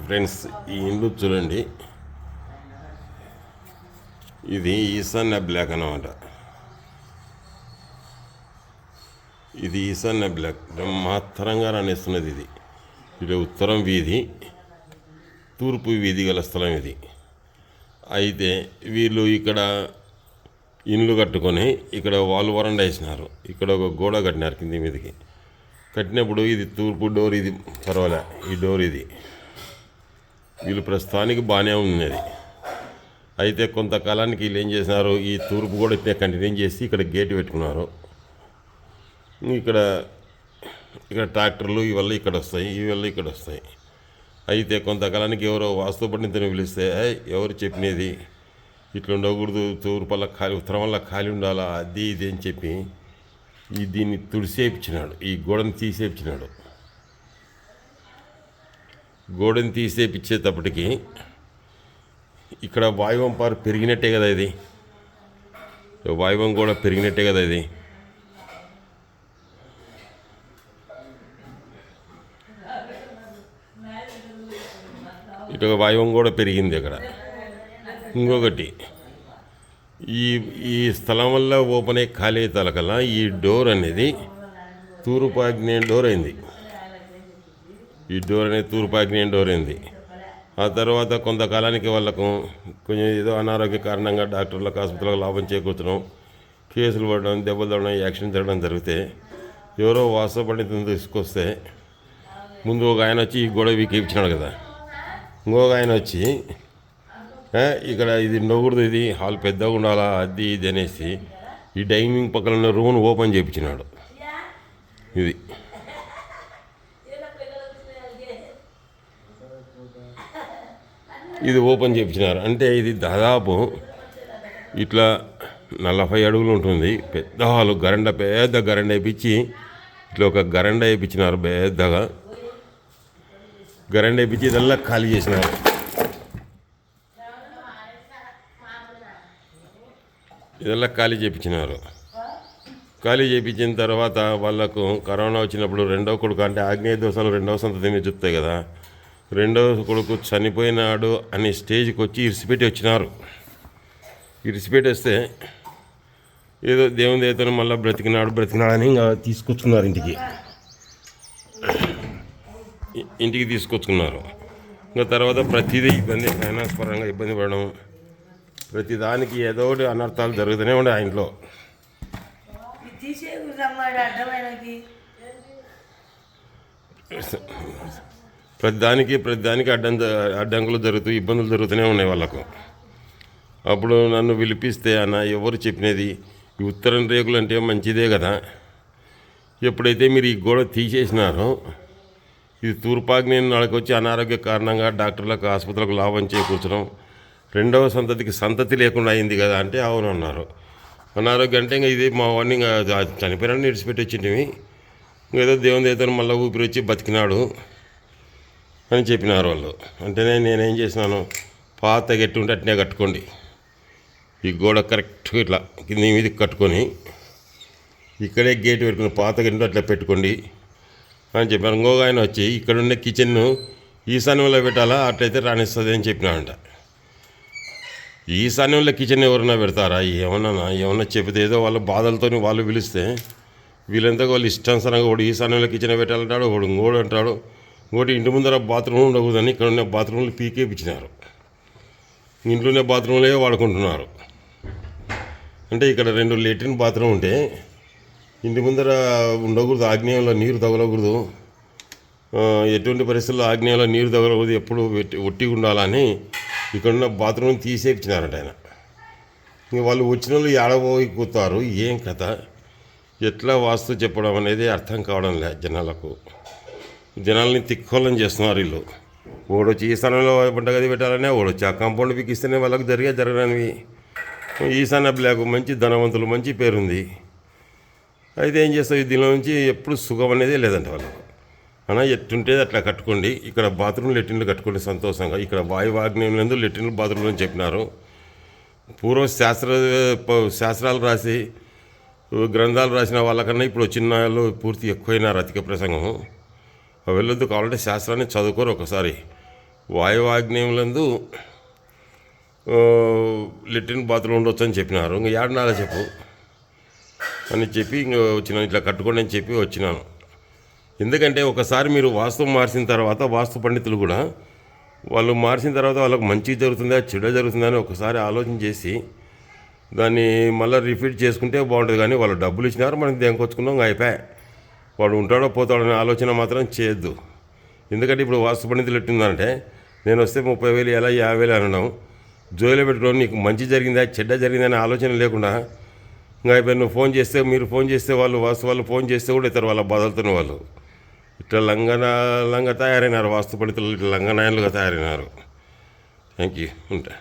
Friends, ఈ ఇల్లు చూడండి. ఇది ఈశాన్య బ్లాక్ అన్నమాట. ఇది ఈశాన్య బ్లాక్ బ్రహ్మాత్తరంగా రాణిస్తున్నది. ఇది ఉత్తరం వీధి, తూర్పు వీధి గల స్థలం ఇది. అయితే వీళ్ళు ఇక్కడ ఇండ్లు కట్టుకొని ఇక్కడ వాళ్ళు వరండా వేసినారు. ఇక్కడ ఒక గోడ కట్టినారు కింది మీదకి. కట్టినప్పుడు ఇది తూర్పు డోర్, ఇది పర్వాలే, ఈ డోర్ ఇది వీళ్ళు ప్రస్తుతానికి బాగానే ఉన్నది. అయితే కొంతకాలానికి వీళ్ళు ఏం చేసినారు, ఈ తూర్పు కూడా ఇట్లా కంటిన్యూ చేసి ఇక్కడ గేట్ పెట్టుకున్నారు. ఇక్కడ ట్రాక్టర్లు ఇవల్ల ఇక్కడ వస్తాయి, ఇవల్ల ఇక్కడ వస్తాయి. అయితే కొంతకాలానికి ఎవరో వాస్తు పండితుని పిలిస్తే, ఎవరు చెప్పినది ఇట్లా ఉండకూడదు, తూర్పు వల్ల ఖాళీ, ఉత్తరం వల్ల ఖాళీ ఉండాలా, అది ఇది అని చెప్పి దీన్ని తుడిసేపించినాడు. ఈ గోడను తీసేపించినాడు. గోడను తీసేపించేటప్పటికి ఇక్కడ వాయువం పారు పెరిగినట్టే కదా, ఇది వాయువం కూడా పెరిగినట్టే కదా. ఇది ఇటు వాయువం కూడా పెరిగింది అక్కడ. ఇంకొకటి, ఈ స్థలం వల్ల ఓపెన్ అయ్యి ఖాళీ తలకల్లా ఈ డోర్ అనేది తూర్పు ఆగ్నేయ డోర్ అయింది. ఈ డోర్ అనేది తూర్పు ఆగ్నేయ డోర్ అయింది. ఆ తర్వాత కొంతకాలానికి వాళ్ళకు కొంచెం ఏదో అనారోగ్య కారణంగా డాక్టర్లకు, ఆసుపత్రులకు లాభం చేకూర్చడం, కేసులు పడడం, దెబ్బలు తగ్గడం, యాక్సిడెంట్ జరగడం జరిగితే ఎవరో వాస్తవ పండితుని తీసుకొస్తే ముందు ఒక ఆయన వచ్చి ఈ గొడవ వీకిచ్చినాడు కదా. ఇంకొక ఆయన వచ్చి ఇక్కడ ఇది ఉండకూడదు, ఇది హాల్ పెద్దగా ఉండాలా, అది ఇది అనేసి ఈ డైనింగ్ పక్కన ఉన్న రూమ్ను ఓపెన్ చేయించినాడు. ఇది ఓపెన్ చేయించినారు. అంటే ఇది దాదాపు ఇట్లా 40 అడుగులు ఉంటుంది. పెద్ద హాలు, గరండ, పెద్ద గరండ వేయించి ఇట్లా ఒక గరండ వేయించినారు. పెద్దగా గరండ వేయించి ఇదల్లా ఖాళీ చేసినారు. ఇదల్లా ఖాళీ చేయించినారు. ఖాళీ చేయించిన తర్వాత వాళ్ళకు కరోనా వచ్చినప్పుడు రెండో కొడుకు, అంటే ఆగ్నేయ దోషాలు రెండవ సంతతి మీద చెప్తాయి కదా, రెండవ కొడుకు చనిపోయినాడు అనే స్టేజ్కి వచ్చి ఇరిసిపెట్టి వచ్చినారు. ఇరిసిపెట్టి వస్తే ఏదో దేవుని దేవతను మళ్ళీ బ్రతికినాడని ఇంకా తీసుకొచ్చుకున్నారు ఇంటికి తీసుకొచ్చుకున్నారు. ఇంకా తర్వాత ప్రతిదీ ఇబ్బంది, ఫైనాన్స్ పరంగా ఇబ్బంది పడడం, ప్రతిదానికి ఏదో ఒకటి అనర్థాలు జరుగుతూనే ఉండే ఆ ఇంట్లో. ప్రతిదానికి అడ్డంకులు జరుగుతూ, ఇబ్బందులు జరుగుతూనే ఉన్నాయి వాళ్ళకు. అప్పుడు నన్ను పిలిపిస్తే, అన్న ఎవరు చెప్పినది ఈ ఉత్తరం రేకులు అంటే మంచిదే కదా, ఎప్పుడైతే మీరు ఈ గోడ తీసేసినారో ఇది తూర్పాగ్నేయం నడకొచ్చి అనారోగ్య కారణంగా డాక్టర్లకు, ఆసుపత్రులకు లాభం చేకూర్చడం, రెండవ సంతతి లేకుండా అయింది కదా అంటే అవును అన్నారు. అనారోగ్యం అంటే ఇంకా ఇది మా వాడిని ఇంకా చనిపోయినాడు విడిచిపెట్టి వచ్చింటివి, ఏదో దేవుని దేవతను మళ్ళీ ఊపిరి వచ్చి బతికినాడు అని చెప్పినారు వాళ్ళు. అంటేనే నేనేం చేసినాను, పాత గట్టి ఉంటే అట్నే కట్టుకోండి, ఈ గోడ కరెక్ట్గా ఇట్లా కింద మీదకి కట్టుకొని ఇక్కడే గేట్ పెట్టుకుని పాత గట్టి అట్లా పెట్టుకోండి అని చెప్పాను. ఇంకొక ఆయన వచ్చి ఇక్కడ ఉండే కిచెన్ను ఈశాన్యంలో పెట్టాలా, అట్లయితే రాణిస్తుంది అని చెప్పినాడంట. ఈశాన్యంలో కిచెన్ ఎవరన్నా పెడతారా? ఏమన్నా చెబితే ఏదో వాళ్ళ బాధలతో వాళ్ళు పిలిస్తే వీళ్ళంతా వాళ్ళు ఇష్టానుసారంగా ఒకటి ఈశాన్యంలో కిచెన్ పెట్టాలంటాడు, ఒకడు ఇంకోడు అంటాడు, ఇంకోటి ఇంటి ముందర బాత్రూమ్ ఉండకూడదని ఇక్కడ ఉన్న బాత్రూమ్లు పీకేపించినారు. ఇంట్లోనే బాత్రూమ్లే వాడుకుంటున్నారు. అంటే ఇక్కడ 2 లెట్రిన్ బాత్రూమ్ ఉంటే ఇంటి ముందర ఉండకూడదు, ఆగ్నేయంలో నీరు తగలకూడదు, ఎటువంటి పరిస్థితుల్లో ఆగ్నేయంలో నీరు తగలకూడదు, ఎప్పుడు ఒట్టిగా ఉండాలని ఇక్కడున్న బాత్రూమ్ తీసేపించినారంట ఆయన. ఇంక వాళ్ళు వచ్చిన వాళ్ళు ఏడబోయి కూతారు, ఏం కథ, ఎట్లా వాస్తు చెప్పడం అనేది అర్థం కావడం లే జనాలకు. జనాల్ని తిక్కోలం చేస్తున్నారు వీళ్ళు. ఓడొచ్చి ఈ స్థలంలో వంటగది పెట్టాలనే, ఓడొచ్చి ఆ కాంపౌండ్ పిక్కిస్తేనే వాళ్ళకి జరగనివి. ఈశాన్య బ్లాక్ మంచి ధనవంతులు, మంచి పేరుంది. అయితే ఏం చేస్తారు, దీనిలో నుంచి ఎప్పుడు సుఖం అనేది లేదంట వాళ్ళకు. అన్నా ఎట్టుంటే అట్లా కట్టుకోండి, ఇక్కడ బాత్రూమ్ లెట్రిన్లు కట్టుకోండి సంతోషంగా. ఇక్కడ వాయువాగ్నేయంలో లెట్రిన్లు బాత్రూమ్లు అని చెప్పినారు. పూర్వం శాస్త్రాలు రాసి గ్రంథాలు రాసిన వాళ్ళకన్నా ఇప్పుడు వచ్చిన వాళ్ళు పూర్తి ఎక్కువైనారు. అధిక ప్రసంగం వెళ్ళొద్దు, కావాలంటే శాస్త్రాన్ని చదువుకోరు ఒకసారి. వాయువాగ్నేయములందు ఆ, లెట్రిన్ బాత్రూమ్ ఉండొచ్చు అని చెప్పినారు. ఇంక ఏడనాలా చెప్పు అని చెప్పి ఇంక వచ్చినాను, ఇట్లా కట్టుకోండి అని చెప్పి వచ్చినాను. ఎందుకంటే ఒకసారి మీరు వాస్తు మార్చిన తర్వాత వాస్తు పండితులు కూడా వాళ్ళు మార్చిన తర్వాత వాళ్ళకు మంచి జరుగుతుందా చెడు జరుగుతుందా అని ఒకసారి ఆలోచన చేసి దాన్ని మళ్ళీ రిపీట్ చేసుకుంటే బాగుంటుంది. కానీ వాళ్ళు డబ్బులు ఇచ్చినారు, మనకి దేనికొచ్చుకున్నాం, ఇంకా అయిపోయాయి. వాడు ఉంటాడో పోతాడో అనే ఆలోచన మాత్రం చేయొద్దు. ఎందుకంటే ఇప్పుడు వాస్తు పండితులు ఎట్టుందంటే, నేను వస్తే 30,000 ఎలా 50,000 అనడం, జోలిలో పెట్టుకోవడం, నీకు మంచి జరిగిందా చెడ్డ జరిగిందా అనే ఆలోచన లేకుండా ఇంకా అయిపోయి నువ్వు ఫోన్ చేస్తే, మీరు ఫోన్ చేస్తే వాళ్ళు వాస్తు వాళ్ళు ఫోన్ చేస్తే కూడా ఇతరు వాళ్ళ బాధలతో వాళ్ళు ఇట్లా లంగా తయారైనారు. వాస్తు పండితులు ఇట్లా లంగనాయలుగా తయారైనారు. Thank you. ఉంటా.